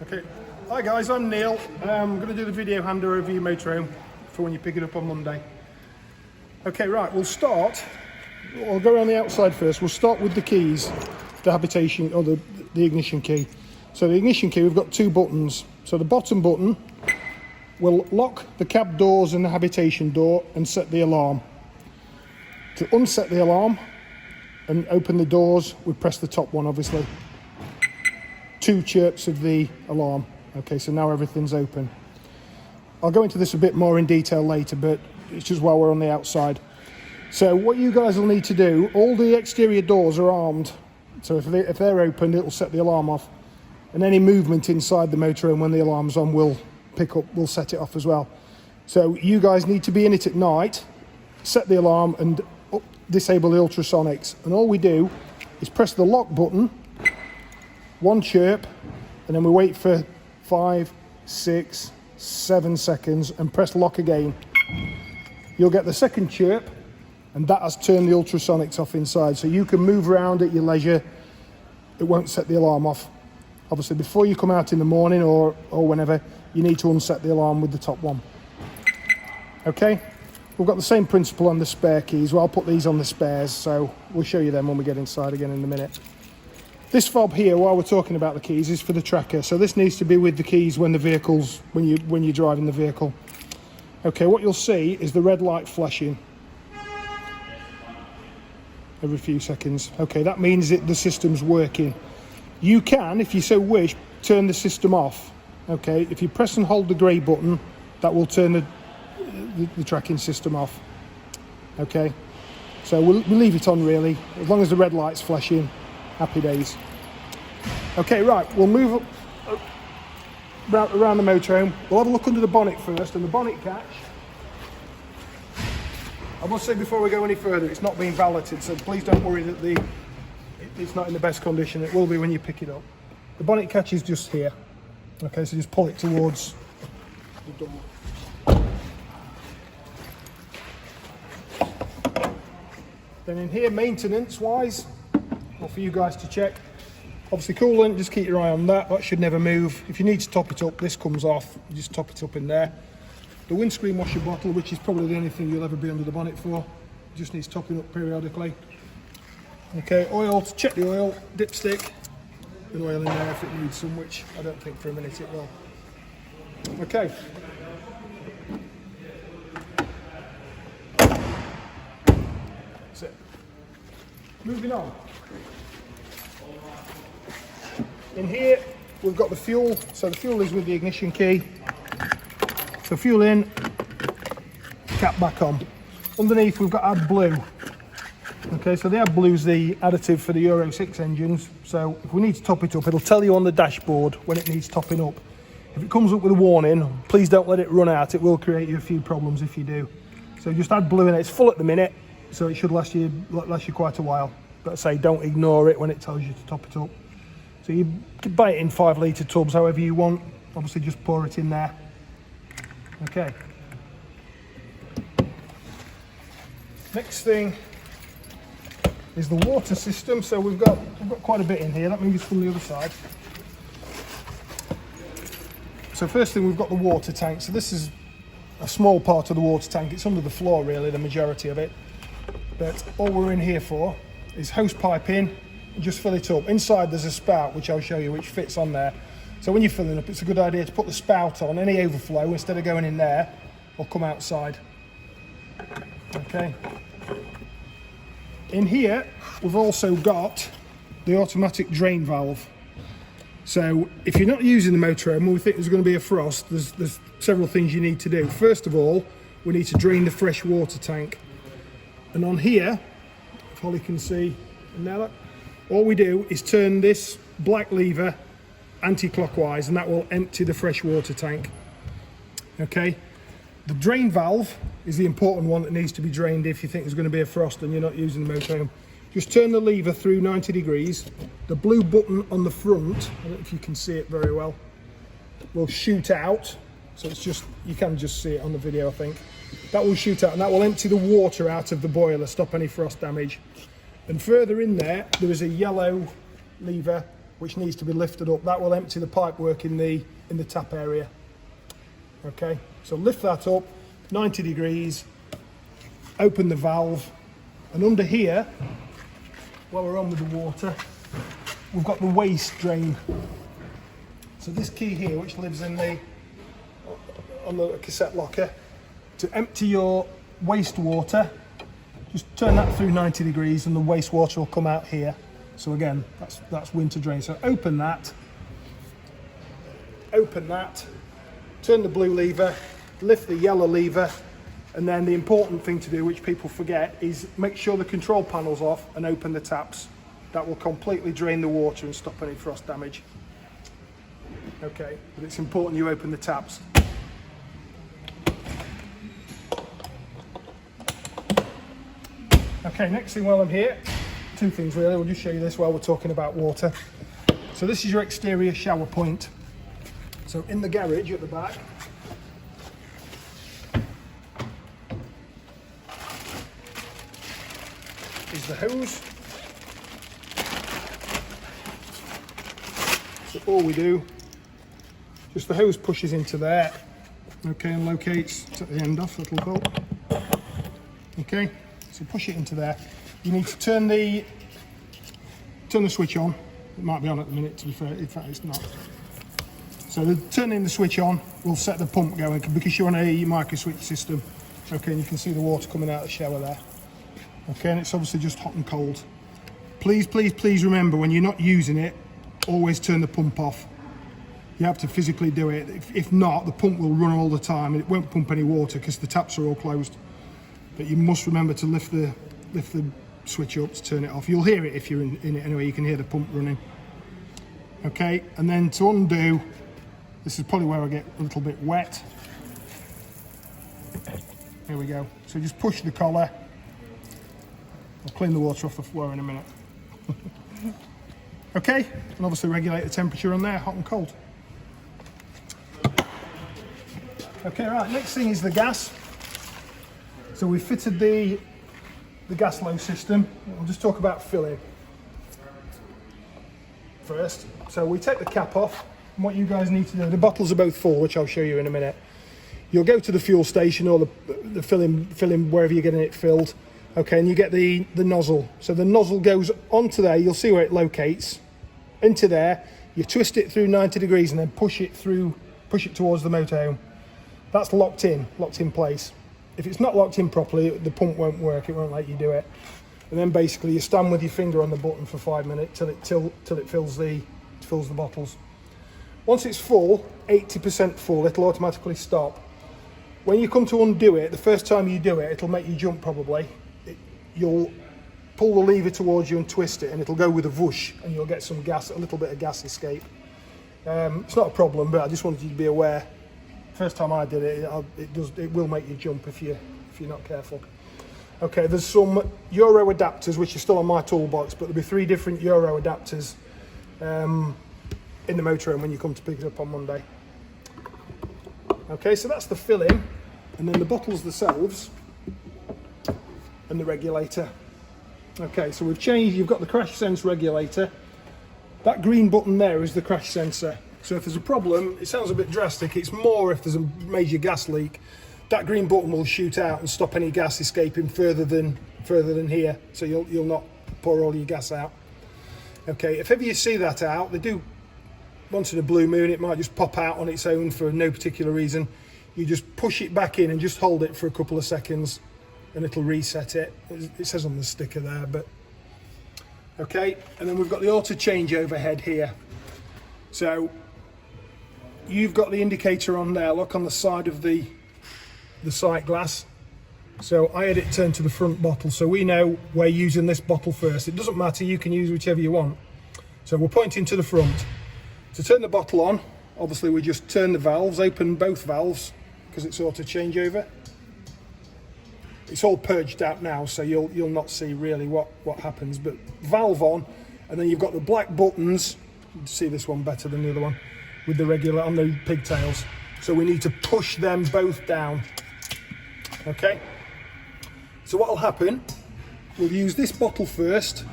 Okay, hi guys, I'm Neil. I'm going to do the video handover of your motorhome for when you pick it up on Monday. Okay, right, we'll go around the outside first. We'll start with the keys, the habitation, or the ignition key. So the ignition key, we've got two buttons. So the bottom button will lock the cab doors and the habitation door and set the alarm. To unset the alarm and open the doors, we press the top one, obviously. 2 chirps of the alarm. Okay, so now everything's open. I'll go into this a bit more in detail later, but it's just while we're on the outside. So what you guys will need to do, all the exterior doors are armed. So if they're open, it'll set the alarm off. And any movement inside the motorhome when the alarm's on will set it off as well. So you guys need to be in it at night, set the alarm and disable the ultrasonics. And all we do is press the lock button, 1 chirp, and then we wait for 5, 6, 7 seconds and press lock again. You'll get the second chirp, and that has turned the ultrasonics off inside. So you can move around at your leisure. It won't set the alarm off. Obviously, before you come out in the morning or whenever, you need to unset the alarm with the top one. Okay, we've got the same principle on the spare keys. Well, I'll put these on the spares, so we'll show you them when we get inside again in a minute. This fob here, while we're talking about the keys, is for the tracker. So this needs to be with the keys when you're driving the vehicle. Okay, what you'll see is the red light flashing every few seconds. Okay, that means that the system's working. You can, if you so wish, turn the system off. Okay, if you press and hold the grey button, that will turn the tracking system off. Okay, so we'll leave it on really, as long as the red light's flashing. Happy days. Okay, right, we'll move up around the motorhome. We'll have a look under the bonnet first, and the bonnet catch, I must say before we go any further, it's not being valeted, so please don't worry that it's not in the best condition. It will be when you pick it up. The bonnet catch is just here. Okay, so just pull it towards the door. Then in here, maintenance-wise, or for you guys to check, obviously coolant, just keep your eye on that. That should never move. If you need to top it up, this comes off. You just top it up in there. The windscreen washer bottle, which is probably the only thing you'll ever be under the bonnet for, just needs topping up periodically. Okay, oil, to check the oil, dipstick, the oil in there if it needs some, which I don't think for a minute it will. Okay. That's it. Moving on. In here, we've got the fuel. So the fuel is with the ignition key. So fuel in, cap back on. Underneath, we've got AdBlue. Okay, so the AdBlue is the additive for the Euro 6 engines. So if we need to top it up, it'll tell you on the dashboard when it needs topping up. If it comes up with a warning, please don't let it run out. It will create you a few problems if you do. So just AdBlue in it. It's full at the minute, so it should last you quite a while. But I say don't ignore it when it tells you to top it up. So you can buy it in 5 litre tubs, however you want. Obviously just pour it in there. Okay. Next thing is the water system. So we've got quite a bit in here. Let me just from the other side. So first thing, we've got the water tank. So this is a small part of the water tank. It's under the floor really, the majority of it. But all we're in here for is hose pipe in, and just fill it up. Inside there's a spout, which I'll show you, which fits on there. So when you're filling up, it's a good idea to put the spout on. Any overflow, instead of going in there, will come outside. Okay. In here, we've also got the automatic drain valve. So if you're not using the motorhome and we think there's going to be a frost, there's several things you need to do. First of all, we need to drain the fresh water tank. And on here, if Holly can see, now all we do is turn this black lever anti-clockwise, and that will empty the fresh water tank. Okay, the drain valve is the important one that needs to be drained if you think there's going to be a frost and you're not using the motorhome. Just turn the lever through 90 degrees. The blue button on the front, I don't know if you can see it very well, will shoot out. So it's just, you can just see it on the video, I think. That will shoot out and that will empty the water out of the boiler, stop any frost damage. And further in there, there is a yellow lever which needs to be lifted up. That will empty the pipework in the tap area. Okay, so lift that up 90 degrees, open the valve, and under here, while we're on with the water, we've got the waste drain. So this key here, which lives on the cassette locker, to empty your wastewater, just turn that through 90 degrees and the wastewater will come out here. So again, that's winter drain. So open that, turn the blue lever, lift the yellow lever, and then the important thing to do, which people forget, is make sure the control panel's off and open the taps. That will completely drain the water and stop any frost damage. Okay, but it's important you open the taps. Okay, next thing while I'm here, two things really, we'll just show you this while we're talking about water. So this is your exterior shower point. So in the garage at the back, is the hose. So all we do, just the hose pushes into there, okay, and locates, take the end off, little bolt. Okay, so push it into there. You need to turn the switch on. It might be on at the minute, to be fair, in fact it's not. So turning the switch on will set the pump going because you're on a micro switch system. Okay, and you can see the water coming out of the shower there. Okay, and it's obviously just hot and cold. Please, please, please remember, when you're not using it, always turn the pump off. You have to physically do it. If not, the pump will run all the time and it won't pump any water because the taps are all closed. But you must remember to lift the switch up to turn it off. You'll hear it if you're in it anyway, you can hear the pump running. Okay, and then to undo, this is probably where I get a little bit wet. Here we go. So just push the collar. I'll clean the water off the floor in a minute. Okay, and obviously regulate the temperature on there, hot and cold. Okay, right, next thing is the gas. So we've fitted the gas low system. We'll just talk about filling first. So we take the cap off, and what you guys need to do, the bottles are both full, which I'll show you in a minute. You'll go to the fuel station or the filling wherever you're getting it filled. Okay, and you get the nozzle. So the nozzle goes onto there, you'll see where it locates, into there. You twist it through 90 degrees and then push it towards the motorhome. That's locked in place. If it's not locked in properly, the pump won't work, it won't let you do it. And then basically you stand with your finger on the button for 5 minutes till it fills the bottles. Once it's full, 80% full, it'll automatically stop. When you come to undo it, the first time you do it, it'll make you jump probably. You'll pull the lever towards you and twist it, and it'll go with a whoosh, and you'll get some gas, a little bit of gas escape. It's not a problem, but I just wanted you to be aware. First time I did it, it will make you jump if you're not careful. Okay, there's some Euro adapters which are still on my toolbox, but there'll be 3 different Euro adapters in the motorhome when you come to pick it up on Monday. Okay, so that's the filling, and then the bottles themselves and the regulator. Okay, so we've changed, you've got the crash sense regulator. That green button there is the crash sensor. So if there's a problem, it sounds a bit drastic, it's more if there's a major gas leak. That green button will shoot out and stop any gas escaping further than here, so you'll not pour all your gas out. Okay, if ever you see that out, they do, once in a blue moon, it might just pop out on its own for no particular reason. You just push it back in and just hold it for a couple of seconds and it'll reset it. It says on the sticker there, but okay. And then we've got the auto changeover head here. So you've got the indicator on there, look, on the side of the sight glass. So I had it turned to the front bottle, so we know we're using this bottle first. It doesn't matter, you can use whichever you want. So we're pointing to the front. To turn the bottle on, obviously we just turn the valves, open both valves, because it's auto changeover. It's all purged out now, so you'll not see really what happens, but valve on, and then you've got the black buttons. You can see this one better than the other one, with the regular on the pigtails. So we need to push them both down. Okay, so what'll happen, we'll use this bottle first.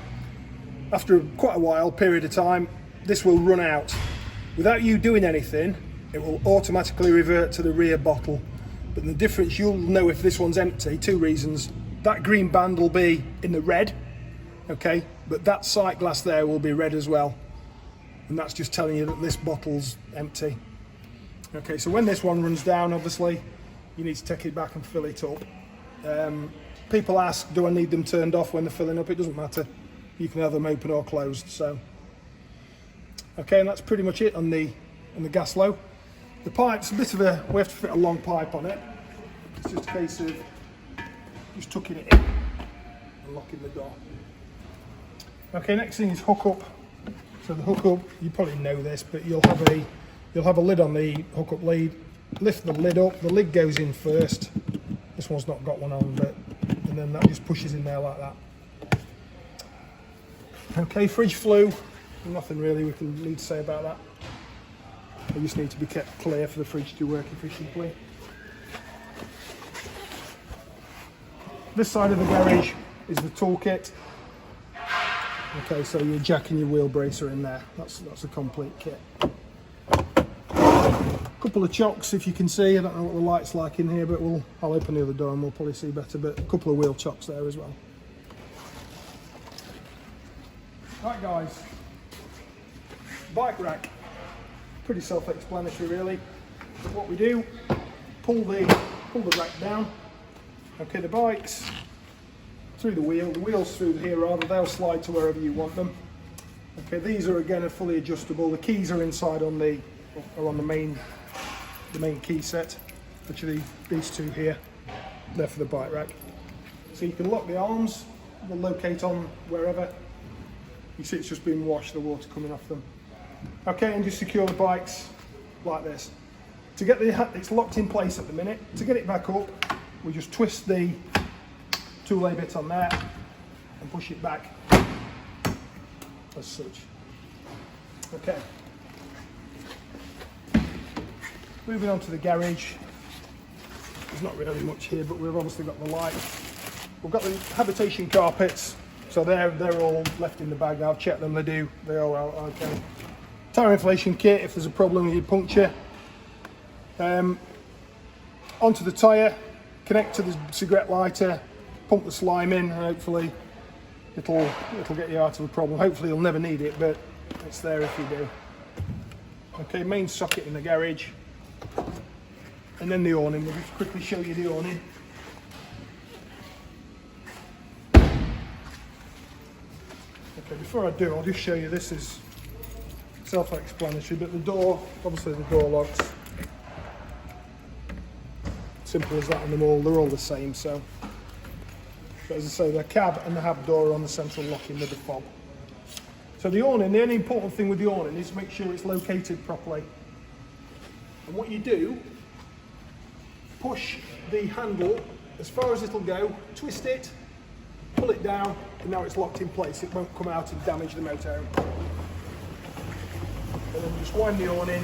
After quite a while, period of time, this will run out. Without you doing anything, it will automatically revert to the rear bottle. But the difference, you'll know if this one's empty, two reasons. That green band will be in the red, okay, but that sight glass there will be red as well. And that's just telling you that this bottle's empty. Okay, so when this one runs down, obviously, you need to take it back and fill it up. People ask, do I need them turned off when they're filling up? It doesn't matter. You can have them open or closed, so. Okay, and that's pretty much it on the gas low. The pipe's a bit of a, we have to fit a long pipe on it. It's just a case of just tucking it in and locking the door. Okay, next thing is hook up. So the hook up, you probably know this, but you'll have a lid on the hook up lead. Lift the lid up, the lid goes in first. This one's not got one on, but, and then that just pushes in there like that. Okay, fridge flue, nothing really we can need to say about that. They just need to be kept clear for the fridge to work efficiently. This side of the garage is the toolkit. Okay, so your jack and your wheel brace are in there. That's a complete kit. Couple of chocks, if you can see. I don't know what the light's like in here, but I'll open the other door and we'll probably see better. But a couple of wheel chocks there as well. Right, guys. Bike rack. Pretty self-explanatory, really. But what we do, pull the rack down. Okay, the bike's through the wheels through here rather, they'll slide to wherever you want them. Okay, these are again fully adjustable. The keys are inside on the main key set, which are these two here. They're for the bike rack. So you can lock the arms, they'll locate on wherever. You see it's just been washed, the water coming off them. Okay, and just secure the bikes like this. To get it's locked in place at the minute. To get it back up, we just twist the two-way bit on there and push it back as such. Okay. Moving on to the garage. There's not really much here, but we've obviously got the light. We've got the habitation carpets, so they're all left in the bag. I've checked them, they all are okay. Tyre inflation kit if there's a problem with your puncture. Onto the tyre, connect to the cigarette lighter, pump the slime in, and hopefully it'll get you out of the problem. Hopefully you'll never need it, but it's there if you do. Okay, main socket in the garage, and then the awning. We'll just quickly show you the awning. Okay, before I do, I'll just show you, this is self-explanatory, but the door, obviously the door locks. Simple as that on them all, they're all the same, so. But as I say, the cab and the hab door are on the central locking with the fob. So the awning, the only important thing with the awning is make sure it's located properly. And what you do, push the handle as far as it'll go, twist it, pull it down, and now it's locked in place. It won't come out and damage the motorhome. And then just wind the awning.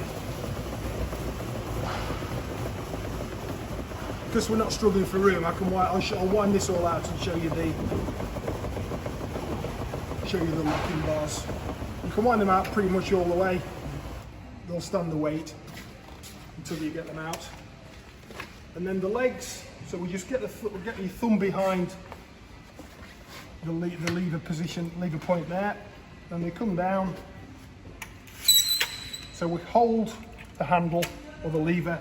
Because we're not struggling for room, I'll wind this all out and show you the locking bars. You can wind them out pretty much all the way. They'll stand the weight until you get them out. And then the legs, so we just get your thumb behind the lever position, lever point there, and they come down. So we hold the handle or the lever,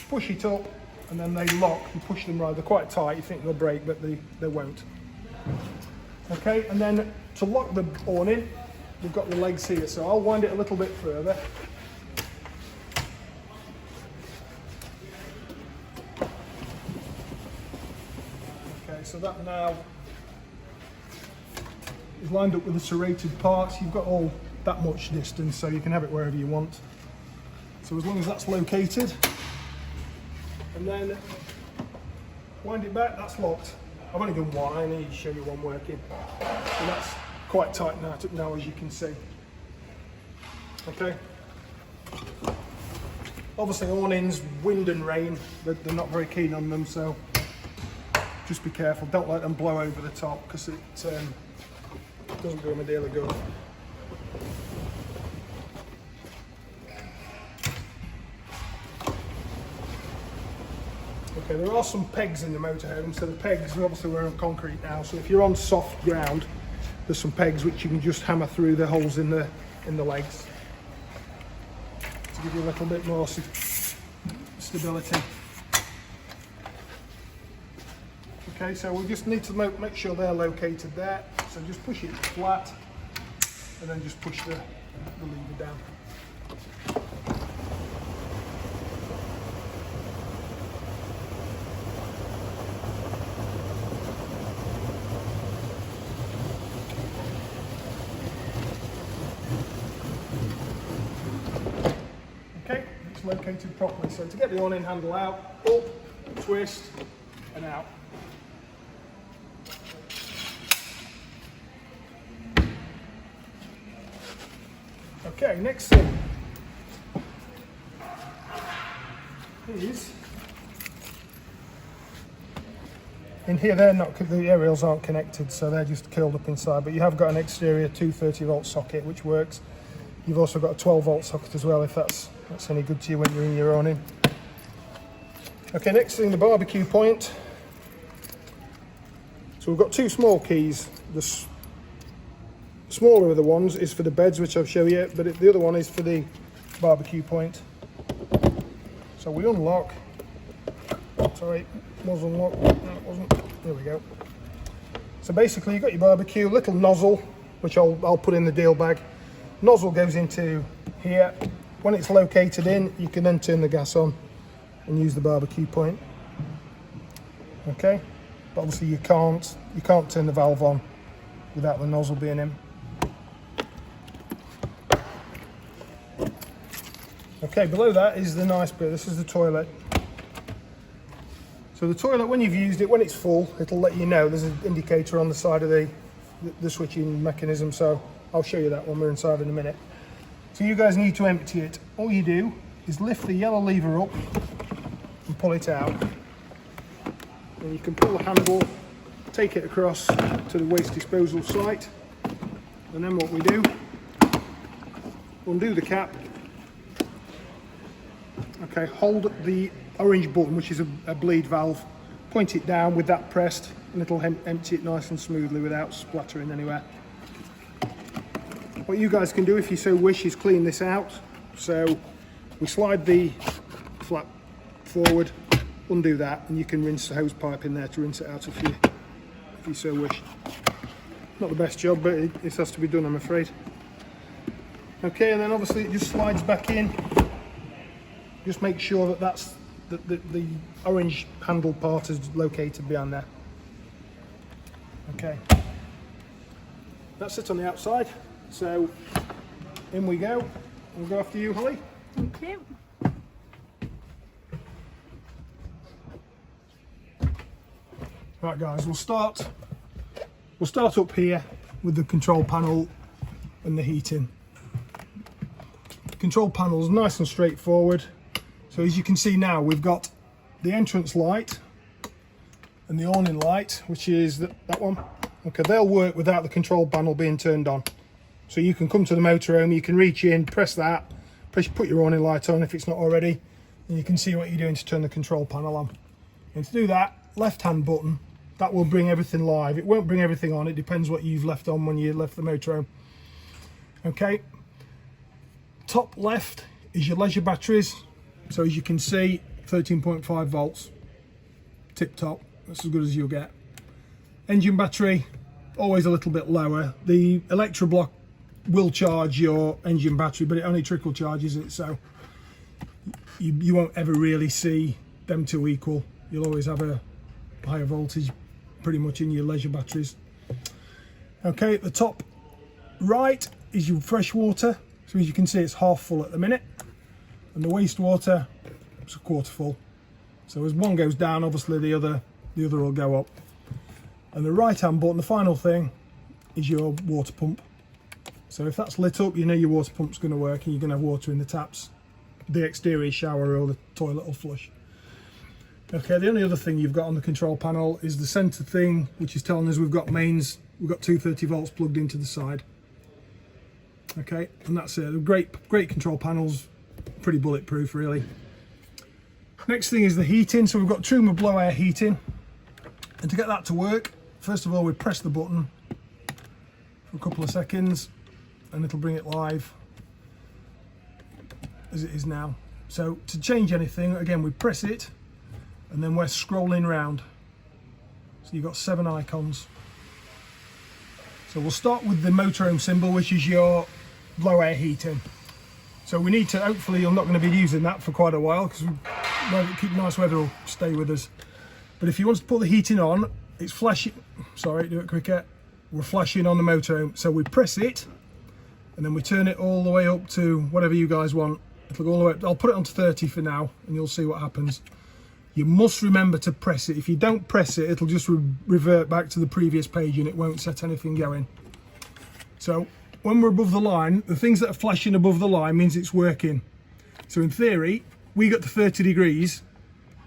push it up, and then they lock. You push them right, they're quite tight, you think they'll break, but they won't. Okay, and then to lock the awning, we've got the legs here, so I'll wind it a little bit further. Okay, so that now is lined up with the serrated parts. You've got all that much distance, so you can have it wherever you want. So as long as that's located, and then wind it back, that's locked. I've only done one, I need to show you one working. And that's quite tight now as you can see. Okay. Obviously awnings, wind and rain, they're not very keen on them, so just be careful. Don't let them blow over the top, because it doesn't do them a deal of good. Okay, there are some pegs in the motorhome, so the pegs, obviously we're on concrete now, so if you're on soft ground, there's some pegs which you can just hammer through the holes in the legs to give you a little bit more stability. Okay, so we just need to make sure they're located there, so just push it flat and then just push the lever down. Okay, it's located properly. So to get the awning handle out, up, twist, and out. Okay, next thing is in here. The aerials aren't connected, so they're just curled up inside. But you have got an exterior 230-volt socket which works. You've also got a 12-volt socket as well, if that's any good to you when you're in your awning. Okay, next thing, the barbecue point. So we've got two small keys. The smaller of the ones is for the beds, which I'll show you, but the other one is for the barbecue point. So we unlock. Sorry, was unlocked. No, it wasn't. There we go. So basically, you've got your barbecue, little nozzle, which I'll put in the deal bag. Nozzle goes into here. When it's located in, you can then turn the gas on and use the barbecue point. Okay, but obviously you can't turn the valve on without the nozzle being in. Okay, below that is the nice bit. This is the toilet. So the toilet, when you've used it, when it's full, it'll let you know. There's an indicator on the side of the switching mechanism, so I'll show you that when we're inside in a minute. So you guys need to empty it. All you do is lift the yellow lever up and pull it out. And you can pull the handle, take it across to the waste disposal site. And then what we do, undo the cap. Okay, hold the orange button, which is a bleed valve, point it down with that pressed, and it'll empty it nice and smoothly without splattering anywhere. What you guys can do, if you so wish, is clean this out. So we slide the flap forward, undo that, and you can rinse the hose pipe in there to rinse it out if you so wish. Not the best job, but it has to be done, I'm afraid. Okay, and then obviously it just slides back in. Just make sure that the orange handle part is located behind there. Okay, that's it on the outside. So in we go. We'll go after you, Holly. Thank you. Right, guys, we'll start up here with the control panel and the heating. The control panel is nice and straightforward. So as you can see now, we've got the entrance light and the awning light, which is that one. Okay, they'll work without the control panel being turned on. So you can come to the motorhome, you can reach in, press that, put your awning light on if it's not already, and you can see what you're doing to turn the control panel on. And to do that, left-hand button, that will bring everything live. It won't bring everything on, it depends what you've left on when you left the motorhome. Okay, top left is your leisure batteries. So as you can see, 13.5 volts, tip top, that's as good as you'll get. Engine battery, always a little bit lower. The electro block will charge your engine battery, but it only trickle charges it, so you won't ever really see them two equal. You'll always have a higher voltage pretty much in your leisure batteries. Okay, at the top right is your fresh water. So as you can see, it's half full at the minute. And the wastewater is a quarter full. So as one goes down, obviously the other will go up. And the right hand button, the final thing, is your water pump. So if that's lit up, you know your water pump's going to work and you're going to have water in the taps. The exterior shower or the toilet will flush. Okay, the only other thing you've got on the control panel is the centre thing, which is telling us we've got mains, we've got 230 volts plugged into the side. Okay, and that's it. Great control panels, pretty bulletproof really. Next thing is the heating. So we've got Truma blow air heating, and to get that to work, first of all we press the button for a couple of seconds and it'll bring it live as it is now. So to change anything, again we press it and then we're scrolling round. So you've got 7 icons. So we'll start with the motorhome symbol, which is your blow air heating. So we need to, hopefully I'm not going to be using that for quite a while because keep nice weather will stay with us. But if you want to put the heating on, it's flashing, sorry, do it quicker. We're flashing on the motorhome. So we press it and then we turn it all the way up to whatever you guys want. It'll go all the way up. I'll put it on to 30 for now and you'll see what happens. You must remember to press it. If you don't press it, it'll just revert back to the previous page and it won't set anything going. So when we're above the line, the things that are flashing above the line means it's working. So in theory, we got to 30 degrees,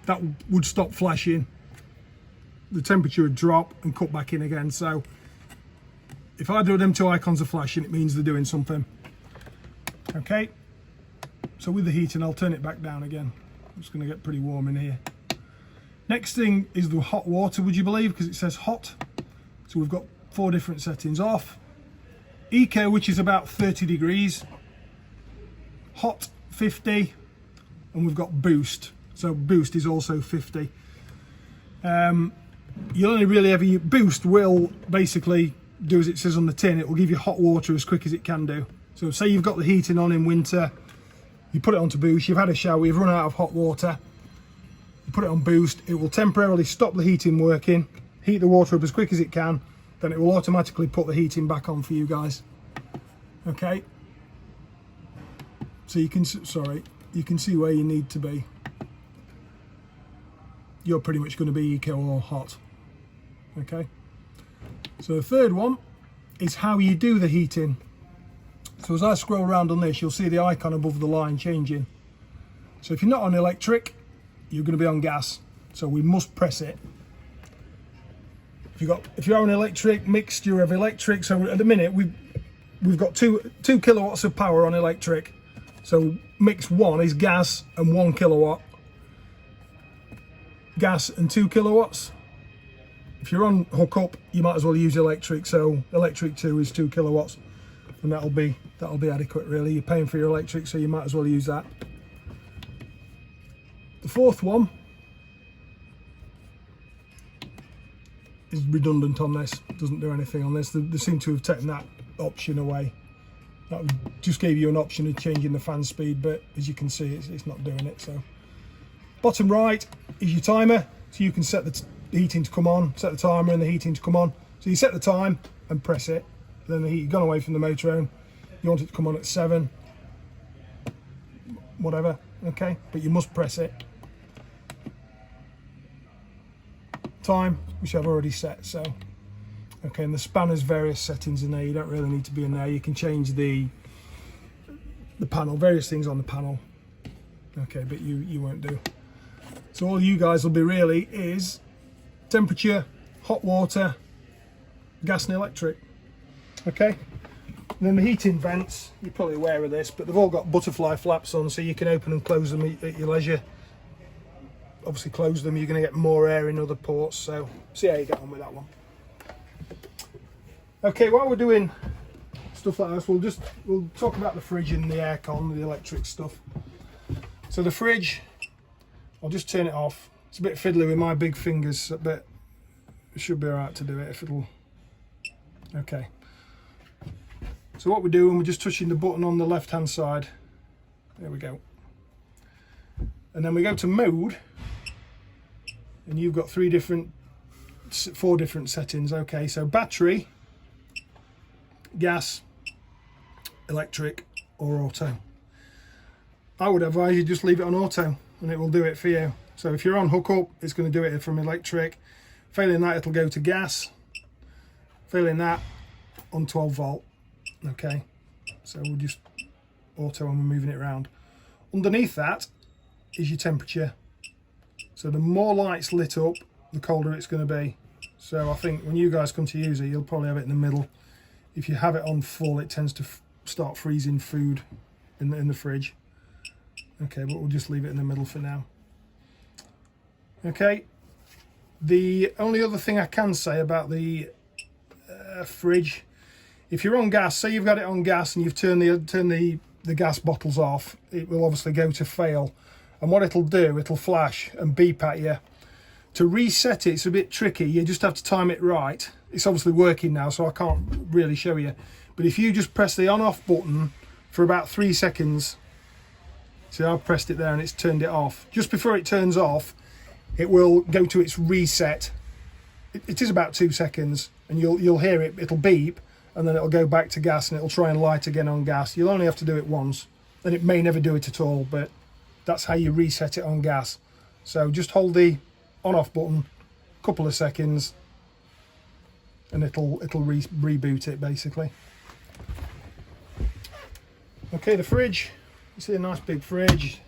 that would stop flashing. The temperature would drop and cut back in again. So if either of them 2 icons are flashing, it means they're doing something. Okay, so with the heating, I'll turn it back down again. It's going to get pretty warm in here. Next thing is the hot water, would you believe, because it says hot. So we've got 4 different settings: off, eco, which is about 30 degrees, hot 50, and we've got boost. So boost is also 50. You'll only really ever use boost. Will basically do as it says on the tin. It will give you hot water as quick as it can do. So say you've got the heating on in winter, you put it onto boost, you've had a shower, you've run out of hot water, you put it on boost, it will temporarily stop the heating working, heat the water up as quick as it can, then it will automatically put the heating back on for you guys. Okay, so you can, sorry, you can see where you need to be. You're pretty much going to be eco or hot. Okay, so the third one is how you do the heating. So as I scroll around on this, you'll see the icon above the line changing. So if you're not on electric, you're going to be on gas. So we must press it. If you're on electric, mixture of electric. So at the minute we've got two kilowatts of power on electric. So mix 1 is gas and 1 kilowatt. Gas and 2 kilowatts. If you're on hookup, you might as well use electric. So electric 2 is 2 kilowatts. And that'll be adequate really. You're paying for your electric, so you might as well use that. The fourth one is redundant on this. Doesn't do anything on this. They seem to have taken that option away. That just gave you an option of changing the fan speed, but as you can see, it's not doing it. So bottom right is your timer, so you can set the heating to come on, set the timer and the heating to come on. So you set the time and press it. Then the heat gone away from the motorhome. You want it to come on at 7, whatever, okay, but you must press it. Time, which I've already set. So okay, and the spanner's various settings in there. You don't really need to be in there. You can change the panel, various things on the panel, okay, but you won't do. So all you guys will be really is temperature, hot water, gas and electric. Okay, and then the heating vents, you're probably aware of this, but they've all got butterfly flaps on, so you can open and close them at your leisure. Obviously close them, you're going to get more air in other ports, so see how you get on with that one. Okay, while we're doing stuff like this, we'll talk about the fridge and the aircon, the electric stuff. So the fridge, I'll just turn it off. It's a bit fiddly with my big fingers, but it should be alright to do it if it'll. Okay. So what we're doing, we're just touching the button on the left hand side. There we go. And then we go to mode, and you've got 4 different settings. Okay, so battery, gas, electric or auto. I would advise you just leave it on auto and it will do it for you. So if you're on hookup, it's going to do it from electric. Failing that, it'll go to gas. Failing that, on 12 volt. Okay, so we'll just auto and we're moving it around. Underneath that is your temperature. So the more lights lit up, the colder it's going to be. So I think when you guys come to use it, you'll probably have it in the middle. If you have it on full, it tends to start freezing food in the fridge. Okay, but we'll just leave it in the middle for now. Okay, the only other thing I can say about the fridge, if you're on gas, say you've got it on gas and you've turned the gas bottles off, it will obviously go to fail, and what it'll do, it'll flash and beep at you. To reset it, it's a bit tricky. You just have to time it right. It's obviously working now, so I can't really show you, but if you just press the on off button for about 3 seconds, see, I've pressed it there and it's turned it off. Just before it turns off, it will go to its reset. It is about 2 seconds, and you'll hear it, it'll beep, and then it'll go back to gas and it'll try and light again on gas. You'll only have to do it once, and it may never do it at all, but that's how you reset it on gas. So just hold the on off button a couple of seconds and it'll reboot it basically. Okay, the fridge, you see a nice big fridge,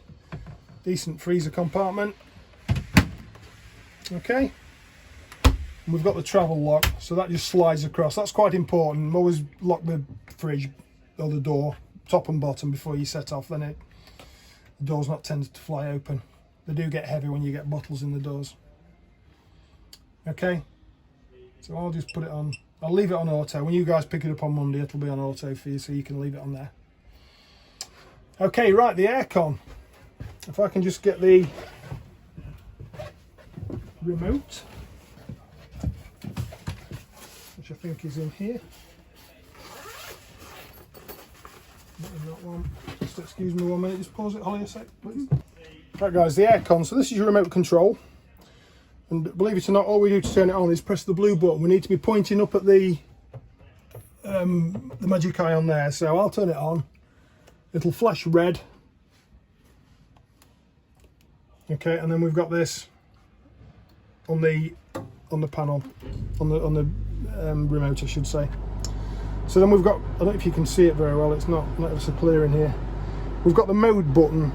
decent freezer compartment. Okay, and we've got the travel lock, so that just slides across. That's quite important. Always lock the fridge or the door top and bottom before you set off, then the door's not tended to fly open. They do get heavy when you get bottles in the doors. Okay, so I'll just put it on, I'll leave it on auto. When you guys pick it up on Monday, it'll be on auto for you, so you can leave it on there. Okay, right, the aircon. If I can just get the remote, which I think is in here. Not in that one. Just excuse me 1 minute, just pause it, Holly, a sec, please. Right guys, the aircon, so this is your remote control. And believe it or not, all we do to turn it on is press the blue button. We need to be pointing up at the magic eye on there. So I'll turn it on. It'll flash red. Okay, and then we've got this on the panel, on the remote, I should say. So then we've got, I don't know if you can see it very well. It's not ever so clear in here. We've got the mode button.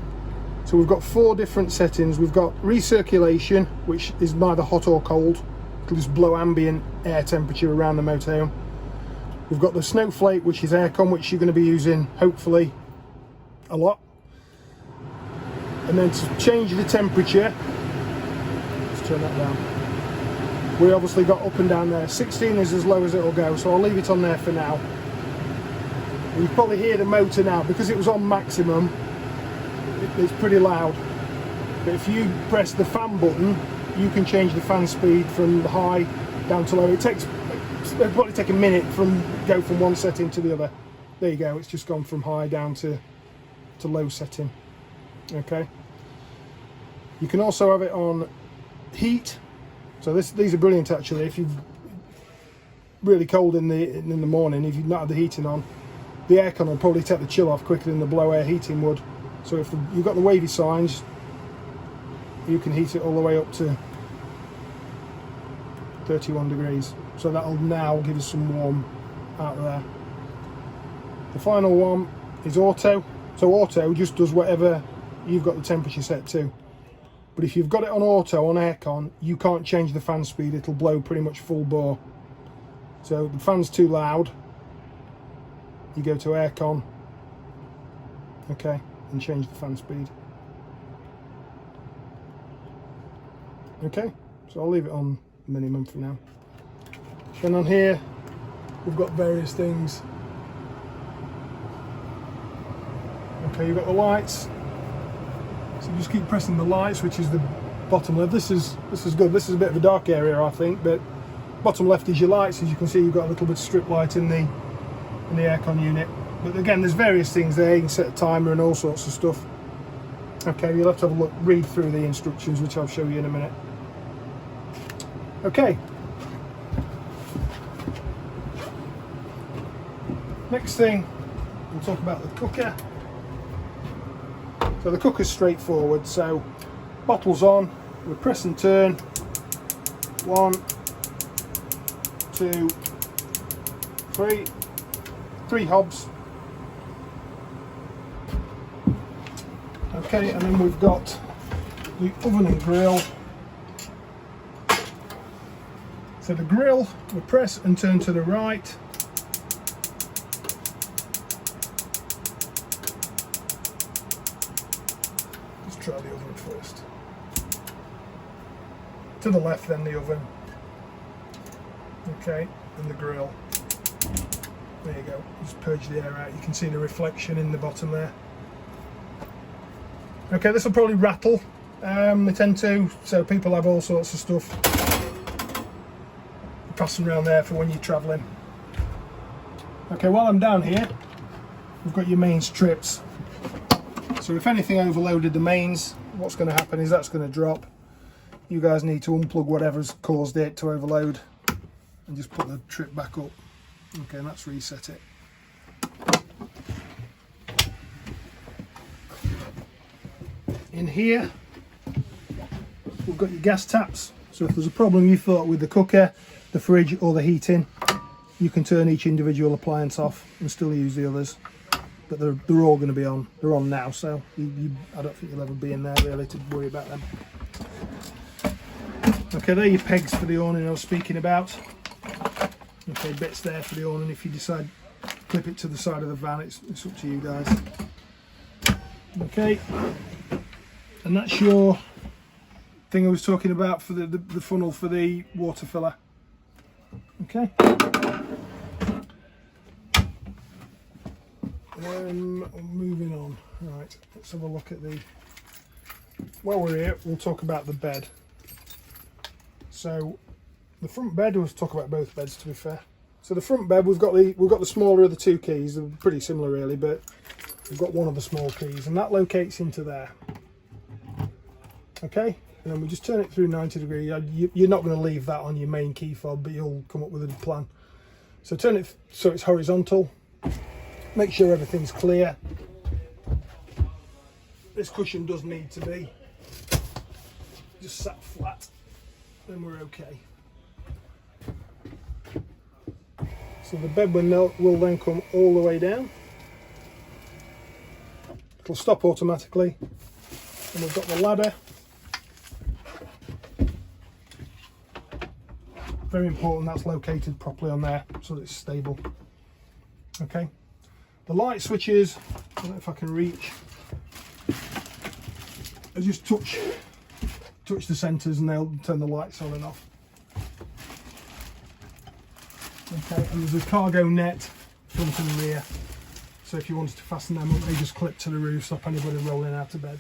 So we've got 4 different settings. We've got recirculation, which is neither hot or cold. It'll just blow ambient air temperature around the motorhome. We've got the snowflake, which is aircon, which you're going to be using, hopefully, a lot. And then to change the temperature, let's turn that down. We obviously got up and down there. 16 is as low as it'll go, so I'll leave it on there for now. And you probably hear the motor now, because it was on maximum. It's pretty loud, but if you press the fan button, you can change the fan speed from high down to low. It'll probably take a minute go from one setting to the other. There you go, it's just gone from high down to low setting. Okay, you can also have it on heat. So these are brilliant actually. If you've really cold in the morning, if you've not had the heating on, the aircon will probably take the chill off quicker than the blow air heating would. So if you've got the wavy signs, you can heat it all the way up to 31 degrees. So that'll now give us some warm out of there. The final one is auto. So auto just does whatever you've got the temperature set to. But if you've got it on auto, on aircon, you can't change the fan speed. It'll blow pretty much full bore. So the fan's too loud, you go to aircon. Okay. And change the fan speed. Okay, so I'll leave it on minimum for now. Then on here, we've got various things. Okay, you've got the lights. So you just keep pressing the lights, which is the bottom left. This is good. This is a bit of a dark area, I think, but bottom left is your lights. As you can see, you've got a little bit of strip light in the aircon unit. But again, there's various things there. You can set a timer and all sorts of stuff. Okay, you'll have to have a look, read through the instructions, which I'll show you in a minute. Okay. Next thing, we'll talk about the cooker. So the cooker's straightforward. So bottles on, we press and turn. 1, 2, 3. 3 hobs. Okay, and then we've got the oven and grill. So the grill, we press and turn to the right. Let's try the oven first. to the left, then the oven. Okay, and the grill. There you go, just purge the air out. You can see the reflection in the bottom there. Okay, this will probably rattle. They tend to, so people have all sorts of stuff passing around there for when you're travelling. Okay, while I'm down here, we've got your mains trips. So if anything overloaded the mains, what's going to happen is that's going to drop. You guys need to unplug whatever's caused it to overload and just put the trip back up. Okay, and that's reset it. In here, we've got your gas taps. So if there's a problem you thought with the cooker, the fridge or the heating, you can turn each individual appliance off and still use the others. But they're all going to be on. They're on now, so I don't think you'll ever be in there really to worry about them. Okay, there are your pegs for the awning I was speaking about. Okay, bits there for the awning. If you decide to clip it to the side of the van, it's up to you guys. Okay, and that's your thing I was talking about for the funnel for the water filler. Okay. Moving on. Right, let's have a look at the. While we're here, we'll talk about the bed. So, the front bed. We'll talk about both beds. To be fair, so the front bed we've got the smaller of the two keys. They're pretty similar really, but we've got one of the small keys, and that locates into there. Okay, and then we just turn it through 90 degrees. You're not going to leave that on your main key fob, but you'll come up with a plan. So turn it so it's horizontal. Make sure everything's clear. This cushion does need to be just sat flat, then we're okay. So the bed will then come all the way down. It'll stop automatically, and we've got the ladder. Very important that's located properly on there so that it's stable. Okay. The light switches, I don't know if I can reach. I just touch the centres and they'll turn the lights on and off. Okay, and there's a cargo net front and rear. So if you wanted to fasten them up, they just clip to the roof, stop anybody rolling out of bed.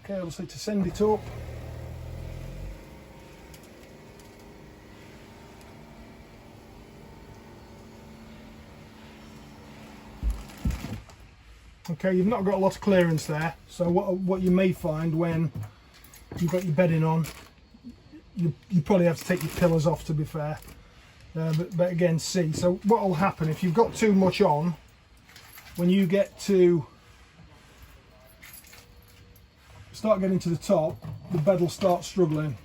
Okay, obviously to send it up. Okay, you've not got a lot of clearance there, so what you may find when you've got your bedding on, you probably have to take your pillars off, to be fair. But again, see, so what will happen if you've got too much on, when you get to start getting to the top, the bed will start struggling.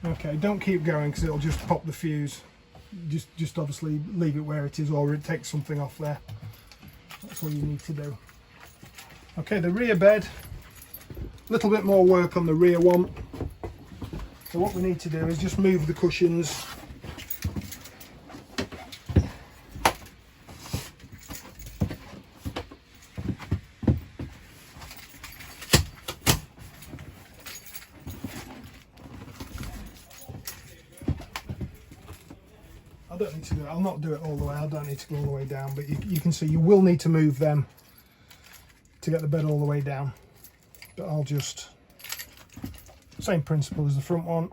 Okay, don't keep going because it'll just pop the fuse. Just obviously leave it where it is, or it takes something off there. That's all you need to do. Okay, the rear bed, a little bit more work on the rear one. So what we need to do is just move the cushions. I don't need to do it. I'll not do it all the way. I don't need to go all the way down, but you can see you will need to move them to get the bed all the way down. But I'll just, same principle as the front one.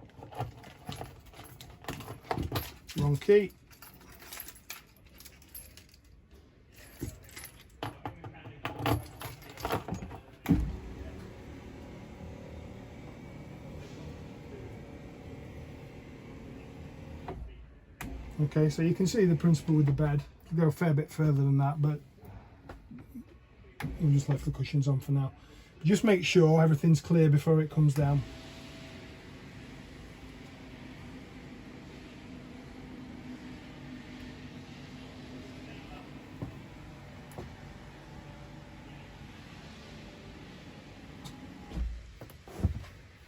Wrong key. Okay, so you can see the principle with the bed. You go a fair bit further than that, but we'll just left the cushions on for now. Just make sure everything's clear before it comes down.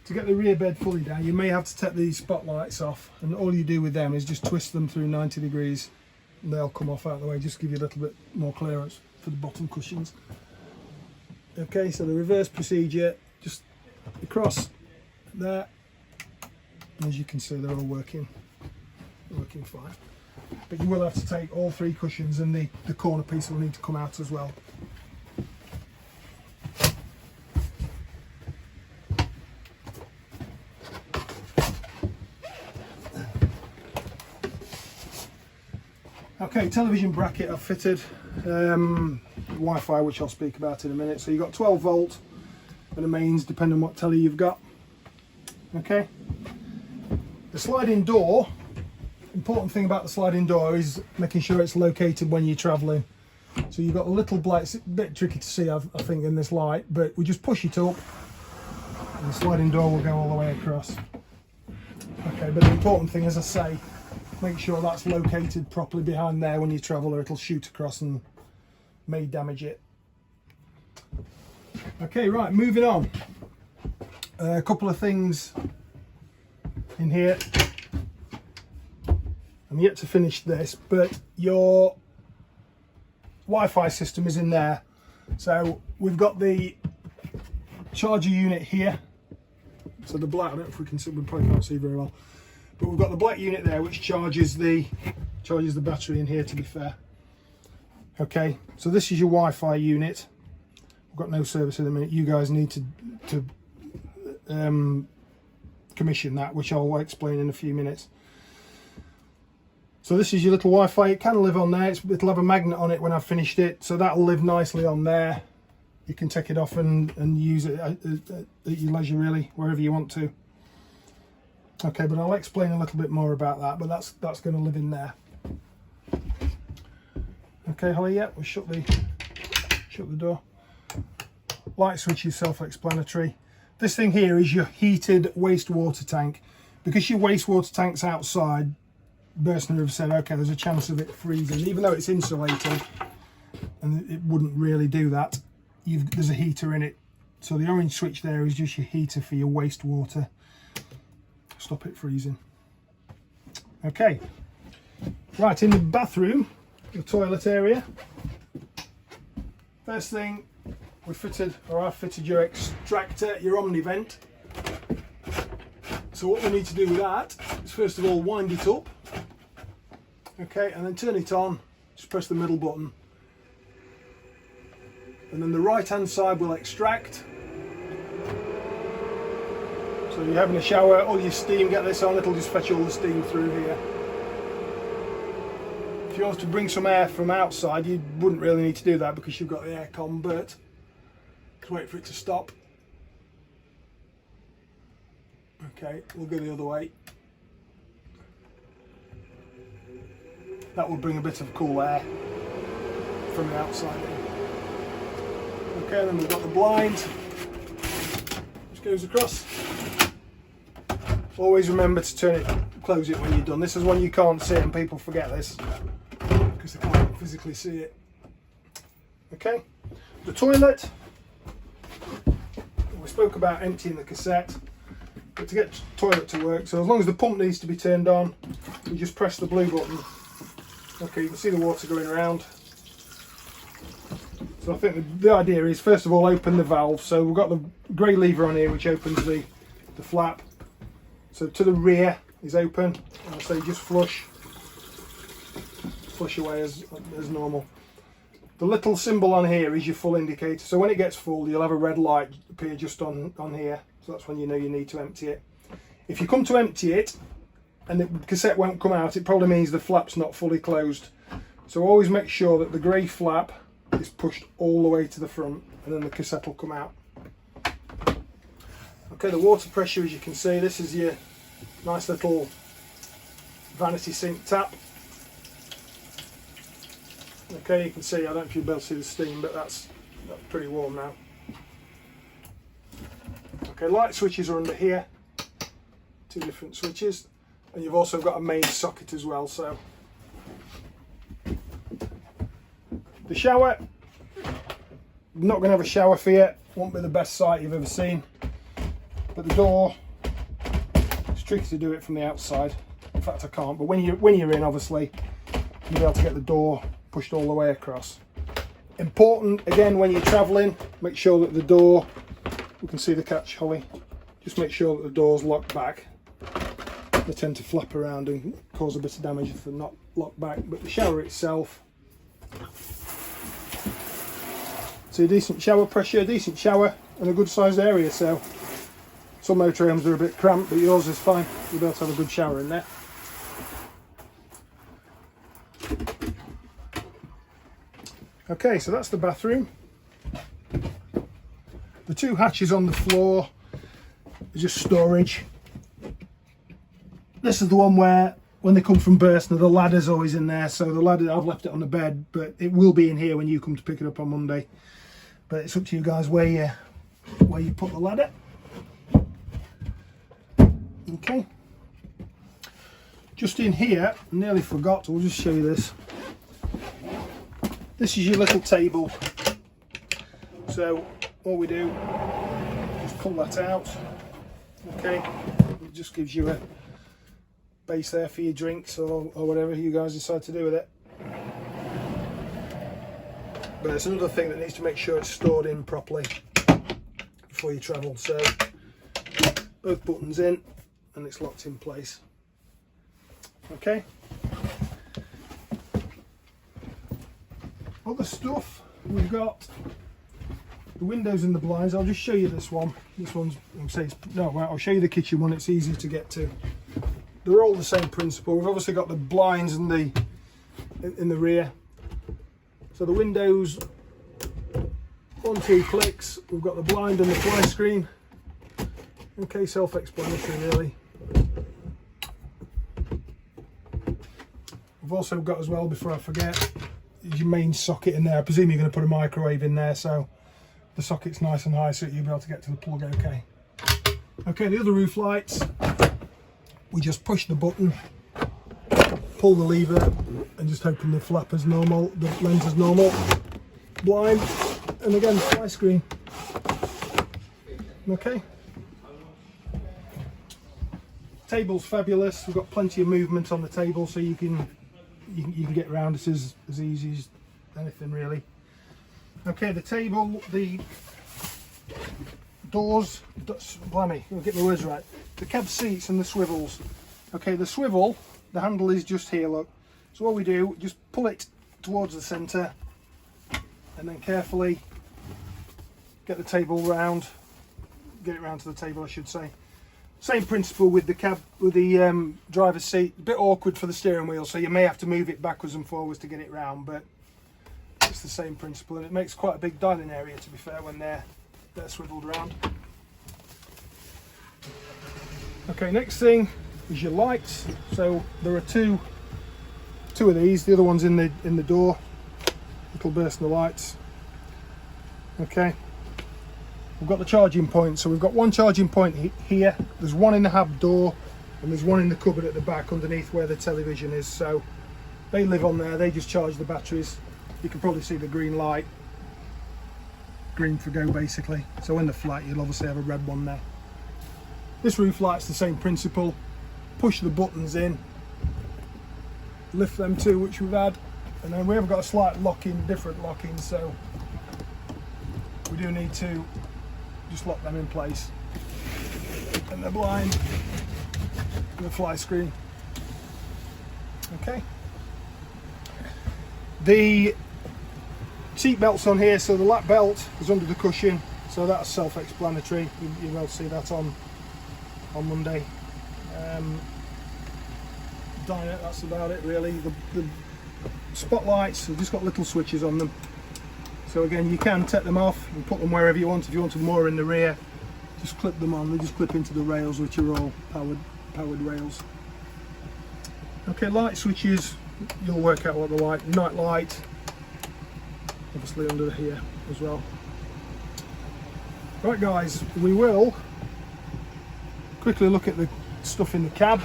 To get the rear bed fully down, you may have to take these spotlights off, and all you do with them is just twist them through 90 degrees and they'll come off out of the way, just give you a little bit more clearance for the bottom cushions. Okay, so the reverse procedure, just across there. As you can see, they're all working fine. But you will have to take all 3 cushions, and the corner piece will need to come out as well. Okay, television bracket I've fitted, Wi-Fi, which I'll speak about in a minute. So you've got 12 volt and a mains, depending on what telly you've got. Okay. The sliding door, important thing about the sliding door is making sure it's located when you're travelling. So you've got a little blight, it's a bit tricky to see I think in this light, but we just push it up and the sliding door will go all the way across. Okay, but the important thing, as I say, make sure that's located properly behind there when you travel, or it'll shoot across and may damage it. Okay, right, moving on. A couple of things in here. I'm yet to finish this, but your Wi-Fi system is in there. So we've got the charger unit here. So the black, I don't know if we can see, we probably can't see very well. But we've got the black unit there which charges the battery in here, to be fair. Okay, so this is your Wi-Fi unit. We've got no service in a minute. You guys need to commission that, which I'll explain in a few minutes. So this is your little Wi-Fi. It can live on there. It'll have a magnet on it when I've finished it, so that'll live nicely on there. You can take it off and use it at your leisure, really, wherever you want to. Okay, but I'll explain a little bit more about that, but that's going to live in there. Okay, Holly, yeah, we'll shut the door. Light switch is self-explanatory. This thing here is your heated wastewater tank. Because your wastewater tank's outside, Bursner have said, okay, there's a chance of it freezing, even though it's insulated, and it wouldn't really do that. There's a heater in it, so the orange switch there is just your heater for your wastewater. Stop it freezing. Okay, right, in the bathroom, the toilet area, first thing I've fitted your extractor, your Omni vent. So what we need to do with that is first of all wind it up, okay, and then turn it on. Just press the middle button, and then the right hand side will extract. So you're having a shower, all your steam, get this on, it'll just fetch all the steam through here. If you want to bring some air from outside, you wouldn't really need to do that because you've got the aircon, but just wait for it to stop. Okay, we'll go the other way. That will bring a bit of cool air from the outside in. Okay, then we've got the blind, which goes across. Always remember to turn it, close it when you're done. This is one you can't see, and people forget this because they can't physically see it. Okay, the toilet. We spoke about emptying the cassette, but to get the toilet to work, so as long as the pump needs to be turned on, you just press the blue button. Okay, you can see the water going around. So I think the idea is, first of all, open the valve. So we've got the grey lever on here which opens the flap. So to the rear is open, and so you just flush away as normal. The little symbol on here is your full indicator. So when it gets full, you'll have a red light appear just on here. So that's when you know you need to empty it. If you come to empty it and the cassette won't come out, it probably means the flap's not fully closed. So always make sure that the grey flap is pushed all the way to the front, and then the cassette will come out. Okay, the water pressure, as you can see, this is your nice little vanity sink tap. Okay, you can see, I don't know if you'll be able to see the steam, but that's pretty warm now. Okay, light switches are under here, 2 different switches, and you've also got a main socket as well. So the shower, I'm not going to have a shower for you, won't be the best sight you've ever seen, but the door, it's tricky to do it from the outside. In fact, I can't, but when you're in, obviously you'll be able to get the door pushed all the way across. Important again when you're travelling, make sure that the door, you can see the catch, Holly, just make sure that the door's locked back. They tend to flap around and cause a bit of damage if they're not locked back, but the shower itself, it's a decent shower pressure, decent shower and a good sized area. So some motorhomes are a bit cramped, but yours is fine. You'll be able to have a good shower in there. Okay, so that's the bathroom. The two hatches on the floor are just storage. This is the one where when they come from Burston, the ladder's always in there. So the ladder, I've left it on the bed, but it will be in here when you come to pick it up on Monday. But it's up to you guys where you put the ladder. Okay. Just in here, I nearly forgot, we'll just show you this. This is your little table. So all we do, just pull that out. Okay, it just gives you a base there for your drinks or whatever you guys decide to do with it. But it's another thing that needs to make sure it's stored in properly before you travel. So both buttons in and it's locked in place. Okay. Other stuff, we've got the windows and the blinds. I'll just show you this one. This one's, I'll show you the kitchen one, it's easy to get to. They're all the same principle. We've obviously got the blinds in the rear. So the windows, 1-2 clicks. We've got the blind and the fly screen. Okay, self-explanatory really. We've also got as well, before I forget, your main socket in there. I presume you're going to put a microwave in there, so the socket's nice and high so you'll be able to get to the plug okay. Okay, the other roof lights, we just push the button, pull the lever and just open the flap as normal, the lens as normal. Blind, and again the fly screen. Okay. Table's fabulous, we've got plenty of movement on the table so you can get around it as easy as anything really. Okay, the table, the doors, blimey, I'll get my words right. The cab seats and the swivels. Okay, the swivel, the handle is just here, look. So what we do, just pull it towards the centre and then carefully get the table round, get it round to the table I should say. Same principle with the cab, with the driver's seat. A bit awkward for the steering wheel, so you may have to move it backwards and forwards to get it round, but it's the same principle, and it makes quite a big dining area to be fair when they're swiveled around. Okay, next thing is your lights. So there are two of these. The other one's in the door. Little burst in the lights. Okay. We've got the charging point, so we've got one charging point here, there's one in the hab door and there's one in the cupboard at the back underneath where the television is, so they live on there, they just charge the batteries. You can probably see the green light, green for go basically, so when they're flat you'll obviously have a red one there. This roof light's the same principle, push the buttons in, lift them two which we've had, and then we have got a slight locking, different locking, so we do need to just lock them in place. And the blind and the fly screen. Okay. The seat belt's on here, so the lap belt is under the cushion, so that's self-explanatory. You will see that on Monday. That's about it really. The spotlights have just got little switches on them. So again, you can take them off and put them wherever you want. If you want them more in the rear, just clip them on. They just clip into the rails, which are all powered rails. Okay, light switches, you'll work out what the night light, obviously under here as well. Right guys, we will quickly look at the stuff in the cab.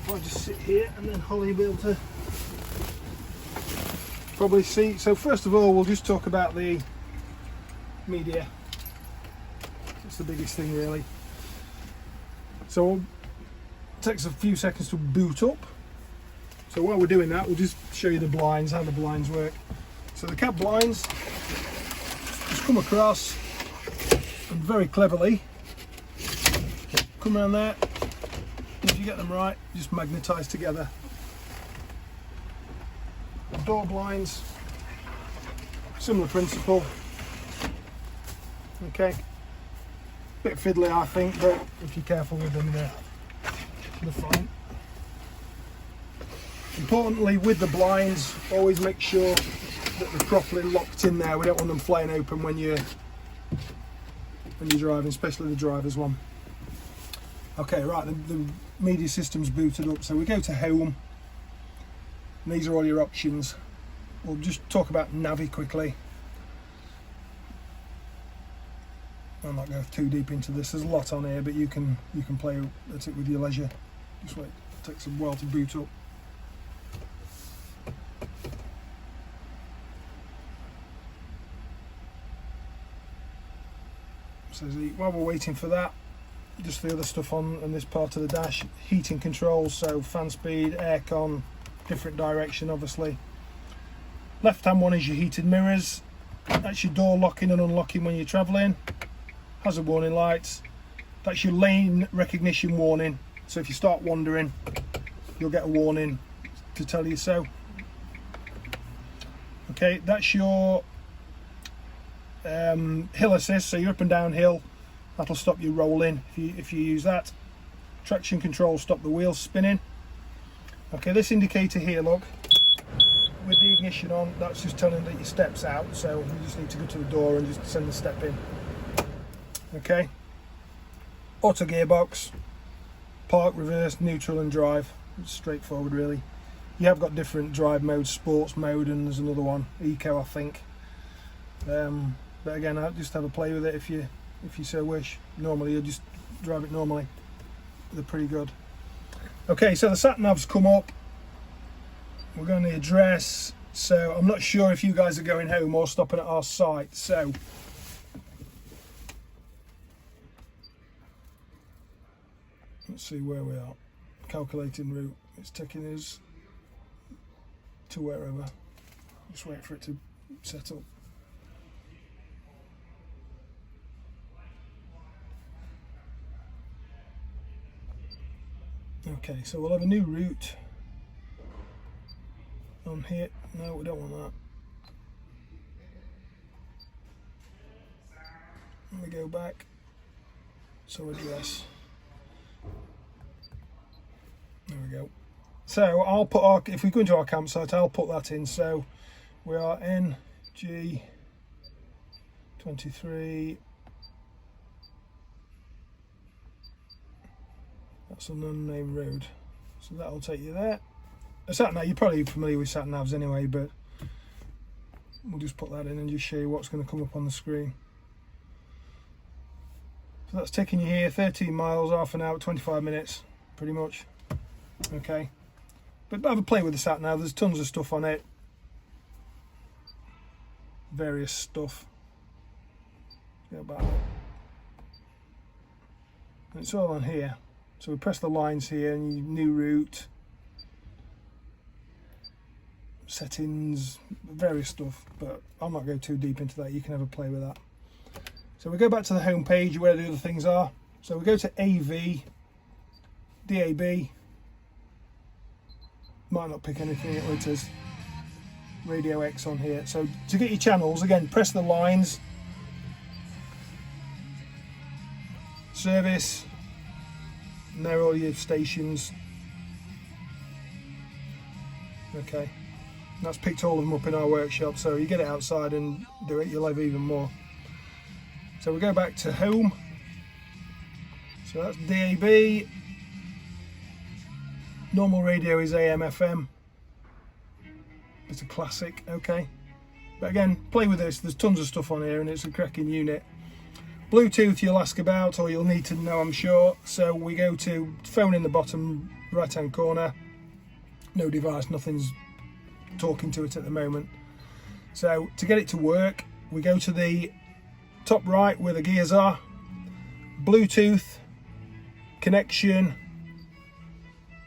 I'll just sit here and then Holly will be able to probably see. So first of all, we'll just talk about the media. It's the biggest thing really. So it takes a few seconds to boot up. So while we're doing that, we'll just show you the blinds, how the blinds work. So the cab blinds just come across and very cleverly come around there. If you get them right, just magnetise together. The door blinds, similar principle. Okay, bit fiddly I think, but if you're careful with them, they're fine. Importantly, with the blinds, always make sure that they're properly locked in there. We don't want them flying open when you're driving, especially the driver's one. Okay, right, the media system's booted up, so we go to home, and these are all your options. We'll just talk about Navi quickly. I'll not go too deep into this. There's a lot on here, but you can play at it with your leisure. Just wait, it takes a while to boot up. So while we're waiting for that, just the other stuff on this part of the dash. Heating controls, so fan speed, aircon, different direction obviously. Left hand one is your heated mirrors. That's your door locking and unlocking when you're travelling. Hazard warning lights. That's your lane recognition warning. So if you start wandering, you'll get a warning to tell you so. Okay, that's your hill assist, so you're up and down hill. That'll stop you rolling if you use that. Traction control, stop the wheels spinning. Okay, this indicator here, look, with the ignition on, that's just telling that your step's out, so you just need to go to the door and just send the step in. Okay, auto gearbox, park, reverse, neutral and drive. It's straightforward really. You have got different drive modes, sports mode, and there's another one, eco I think. But again, I'll just have a play with it if you so wish. Normally, you'll just drive it normally. They're pretty good. Okay, so the sat nav's come up. We're going to the address. So I'm not sure if you guys are going home or stopping at our site. So let's see where we are. Calculating route. It's taking us to wherever. Just wait for it to set up. Okay, so we'll have a new route on here. No, we don't want that. Let me go back. So address. There we go. So I'll put our, if we go into our campsite, I'll put that in. So we are NG23. That's an unnamed road, so that'll take you there. A sat nav, you're probably familiar with sat navs anyway, but we'll just put that in and just show you what's going to come up on the screen. So that's taking you here 13 miles, half an hour, 25 minutes, pretty much. Okay, but have a play with the sat nav. There's tons of stuff on it, various stuff. Go back. And it's all on here. So we press the lines here, and new route, settings, various stuff, but I'll not go too deep into that. You can have a play with that. So we go back to the home page where the other things are. So we go to AV, DAB, might not pick anything, it is Radio X on here. So to get your channels, again, press the lines, service, and there are all your stations. Okay, and that's picked all of them up in our workshop, so you get it outside and do it, you'll have even more. So we go back to home, so that's DAB, normal radio is AM FM, it's a classic. Okay, but again, play with this, there's tons of stuff on here and it's a cracking unit. Bluetooth you'll ask about, or you'll need to know, I'm sure. So we go to phone in the bottom right hand corner, no device, nothing's talking to it at the moment. So to get it to work, we go to the top right where the gears are, Bluetooth, connection,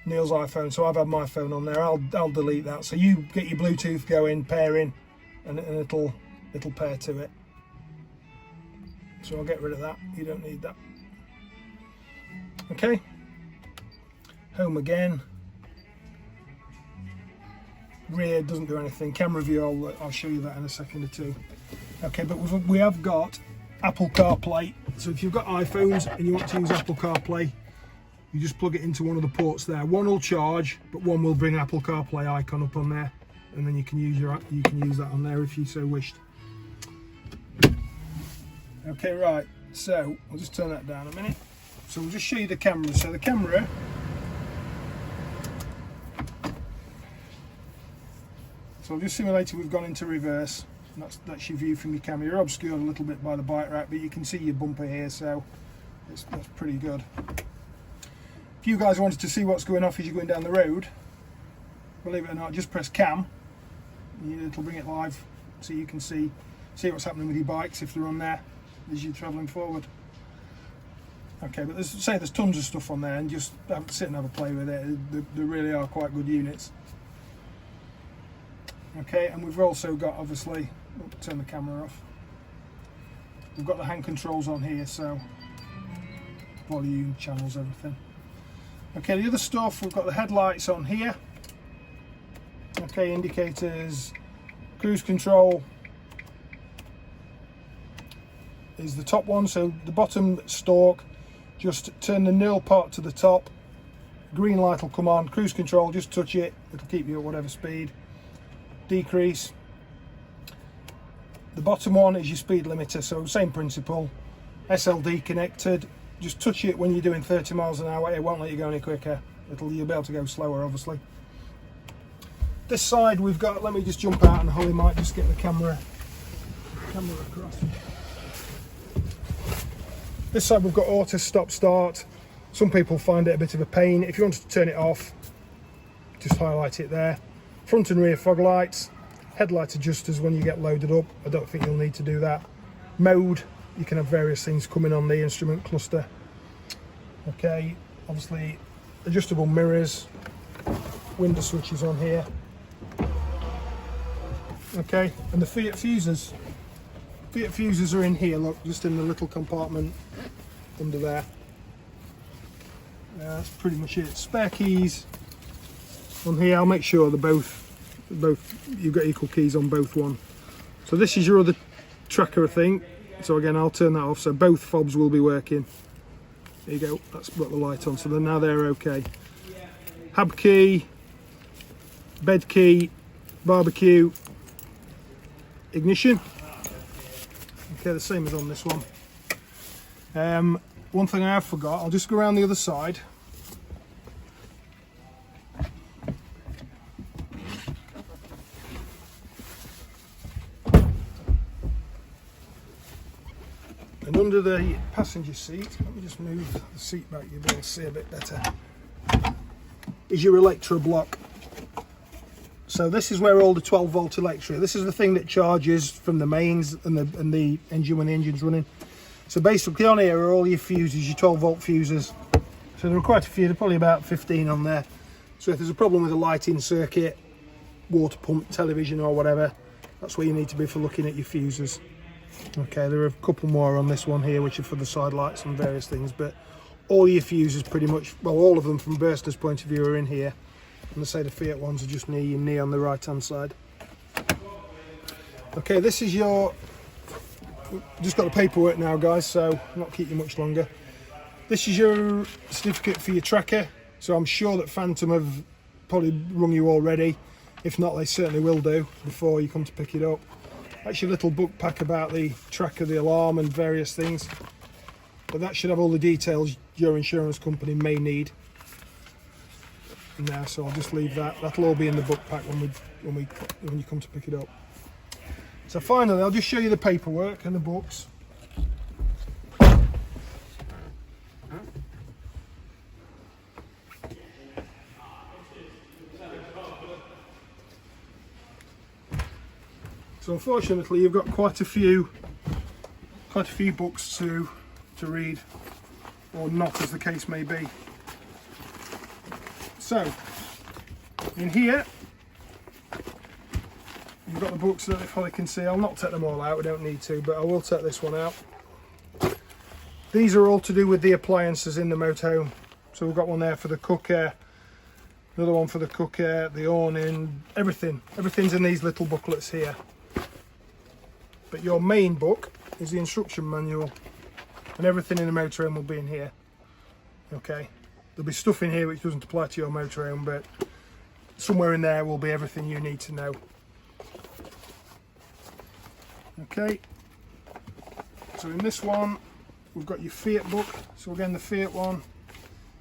Neil's iPhone, so I've had my phone on there. I'll delete that. So you get your Bluetooth going, pairing, and it'll pair to it. So I'll get rid of that. You don't need that. Okay. Home again. Rear doesn't do anything. Camera view, I'll show you that in a second or two. Okay, but we have got Apple CarPlay. So if you've got iPhones and you want to use Apple CarPlay, you just plug it into one of the ports there. One will charge, but one will bring Apple CarPlay icon up on there, and then you can use that on there if you so wished. Okay, right. So I'll just turn that down a minute. So we'll just show you the camera. So the camera. So I've just simulated we've gone into reverse. That's your view from your camera. You're obscured a little bit by the bike rack, but you can see your bumper here, so that's pretty good. If you guys wanted to see what's going off as you're going down the road, believe it or not, just press cam. It'll bring it live, so you can see what's happening with your bikes if they're on there as you're travelling forward. Okay, but there's tons of stuff on there, and just sit and have a play with it. They really are quite good units. Okay, and we've also got, obviously, turn the camera off. We've got the hand controls on here, so volume, channels, everything. Okay, the other stuff, we've got the headlights on here. Okay, indicators, cruise control is the top one. So the bottom stalk, just turn the nil part to the top. Green light will come on. Cruise control, just touch it. It'll keep you at whatever speed. Decrease. The bottom one is your speed limiter, so same principle. SLD connected. Just touch it when you're doing 30 miles an hour. It won't let you go any quicker. You'll be able to go slower, obviously. This side we've got, let me just jump out and Holly might just get the camera across. This side we've got auto stop start. Some people find it a bit of a pain. If you want to turn it off, just highlight it there. Front and rear fog lights, headlight adjusters when you get loaded up. I don't think you'll need to do that. Mode, you can have various things coming on the instrument cluster. Okay, obviously adjustable mirrors, window switches on here. Okay, and the Fiat fuses. Fiat fuses are in here, look, just in the little compartment under there. That's pretty much it. Spare keys on here. I'll make sure they're both you've got equal keys on both one. So this is your other tracker, I think. So again, I'll turn that off, so both fobs will be working. There you go, that's got the light on, so now they're okay. Hab key, bed key, barbecue, ignition. Okay, the same as on this one. One thing I have forgot, I'll just go around the other side. And under the passenger seat, let me just move the seat back, you'll be able to see a bit better, is your Electra block. So this is where all the 12 volt Electra, this is the thing that charges from the mains and the engine when the engine's running. So basically on here are all your fuses, your 12 volt fuses. So there are quite a few, there are probably about 15 on there. So if there's a problem with a lighting circuit, water pump, television or whatever, that's where you need to be for looking at your fuses. Okay, there are a couple more on this one here which are for the side lights and various things, but all your fuses pretty much, well, all of them from Burster's point of view are in here. And I say the Fiat ones are just near your knee on the right hand side. Okay, this is your, just got the paperwork now guys, so I'll not keep you much longer. This is your certificate for your tracker, so I'm sure that Phantom have probably rung you already. If not, they certainly will do before you come to pick it up. That's your little book pack about the tracker, the alarm and various things. But that should have all the details your insurance company may need. Now, so I'll just leave that. That'll all be in the book pack when you come to pick it up. So finally, I'll just show you the paperwork and the books. So unfortunately, you've got quite a few books to read, or not, as the case may be. So in here you've got the books that if I can see. I'll not take them all out, we don't need to, but I will take this one out. These are all to do with the appliances in the motorhome. So we've got one there for the cooker, another one for the cooker, the awning, everything. Everything's in these little booklets here. But your main book is the instruction manual, and everything in the motorhome will be in here. Okay, there'll be stuff in here which doesn't apply to your motorhome, but somewhere in there will be everything you need to know. Okay, so in this one we've got your Fiat book. So again, the Fiat one,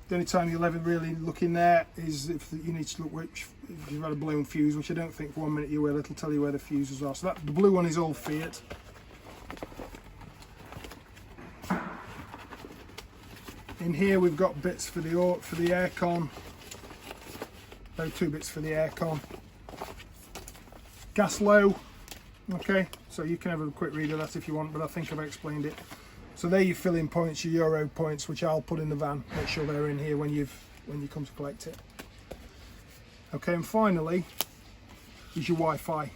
the only time you'll ever really look in there is if you need to look if you've got a blown fuse, which I don't think for 1 minute you will. It'll tell you where the fuses are. So the blue one is all Fiat. In here we've got bits for the aircon. No, 2 bits for the aircon. Gas low. Okay, so you can have a quick read of that if you want, but I think I've explained it. So there you fill in points, your Euro points, which I'll put in the van. Make sure they're in here when you come to collect it. Okay, and finally is your Wi-Fi.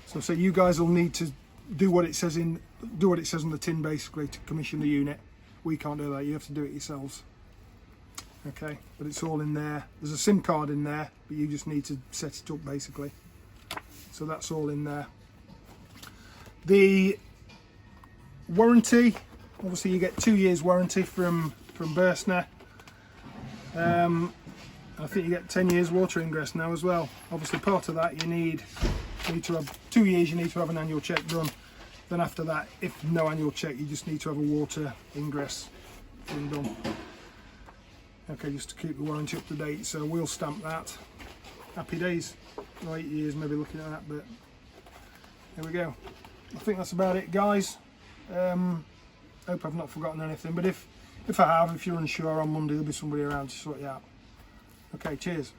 So you guys will need to do what it says on the tin basically to commission the unit. We can't do that, you have to do it yourselves. Okay, but it's all in there. There's a SIM card in there, but you just need to set it up basically. So that's all in there. The warranty, obviously you get 2 years warranty from Burstner. I think you get 10 years water ingress now as well. Obviously part of that you need to have 2 years, you need to have an annual check done. Then after that, if no annual check, you just need to have a water ingress thing done. Okay, just to keep the warranty up to date, so we'll stamp that. Happy days. Oh, 8 years maybe looking at that, but there we go. I think that's about it, guys. Hope I've not forgotten anything, but if I have, if you're unsure, on Monday there'll be somebody around to sort you out. Okay, cheers.